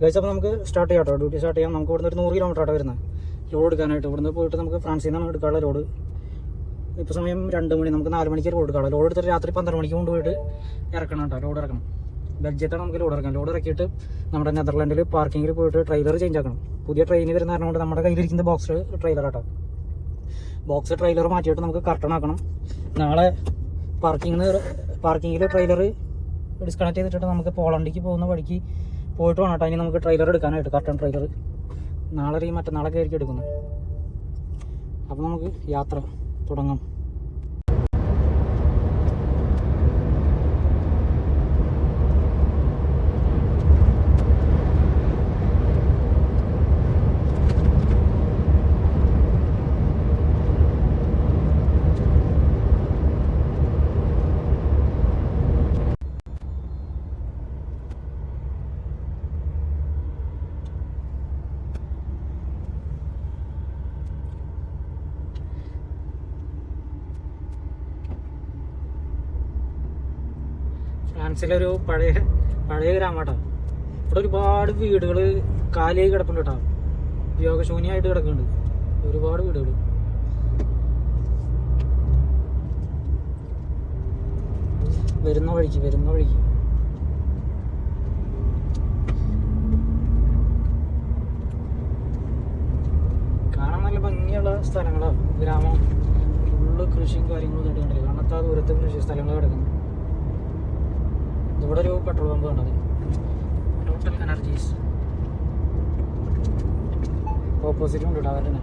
Guys, അപ്പോൾ നമുക്ക് start ചെയ്യാം കേട്ടോ. ഡ്യൂട്ടി സ്റ്റാർട്ട് ചെയ്യാം. നമുക്ക് ഇവിടുന്ന് ഒരു 100 കിലോമീറ്റർ ആട്ടോ വരുന്നത് ലോഡ് എടുക്കാനായിട്ട്. ഇവിടുന്ന് പോയിട്ട് നമുക്ക് ഫ്രാൻസിൽ നിന്നാണ് എടുക്കാനുള്ള ലോഡ്. ഇപ്പോൾ സമയം 2 മണി. നമുക്ക് 4 മണിക്ക് ലോഡ് എടുക്കാം. ലോഡ് എടുത്തിട്ട് രാത്രി 12 മണിക്ക് കൊണ്ടുപോയിട്ട് ഇറക്കണം കേട്ടോ. ലോഡ് ഇറക്കണം. ബഡ്ജറ്റാണ് നമുക്ക് ലോഡ് ഇറക്കാം. ലോഡ് ഇറക്കിയിട്ട് നമ്മുടെ നെതർലാൻഡിൽ പാർക്കിങ്ങിൽ പോയിട്ട് ട്രെയിലർ ചേഞ്ച് ആക്കണം. പുതിയ ട്രെയിൻ വരുന്ന കാരണം കൊണ്ട് നമ്മുടെ കയ്യിലിരിക്കുന്ന ബോക്സ് ട്രെയിലർ കേട്ടോ. ബോക്സ് ട്രെയിലർ മാറ്റിയിട്ട് നമുക്ക് കർട്ടൺ ആക്കണം. നാളെ പാർക്കിങ്ങിൽ ട്രെയിലർ ഡിസ്കണക്ട് ചെയ്തിട്ട് നമുക്ക് പോളണ്ടിക്ക് പോകുന്ന വഴിക്ക് പോയിട്ട് വേണം കേട്ടോ ഇനി നമുക്ക് ട്രെയിലർ എടുക്കാനായിട്ട്. കർട്ടൺ ട്രെയിലർ നാളെ മറ്റന്നാളൊക്കെ ആയിരിക്കും എടുക്കുന്നത്. അപ്പോൾ നമുക്ക് യാത്ര തുടങ്ങാം. ഫ്രാൻസിലൊരു പഴയ ഗ്രാമട്ടോ. ഇവിടെ ഒരുപാട് വീടുകൾ കാലിയായി കിടപ്പുണ്ട് കേട്ടോ. ഉപയോഗശൂന്യമായിട്ട് കിടക്കുന്നുണ്ട് ഒരുപാട് വീടുകൾ. വരുന്ന വഴിക്ക് കാണാൻ നല്ല ഭംഗിയുള്ള സ്ഥലങ്ങളാണ്. ഗ്രാമം ഫുള്ള് കൃഷിയും കാര്യങ്ങളും കണ്ടില്ല. കാണാത്ത ദൂരത്ത് കൃഷി സ്ഥലങ്ങൾ കിടക്കുന്നു. ഇവിടെ ഒരു പെട്രോൾ പമ്പ് കണ്ടത് ടോട്ടൽ എനർജീസ് ഓപ്പോസിറ്റും ഉണ്ട് കേട്ടോ. അവരുടെ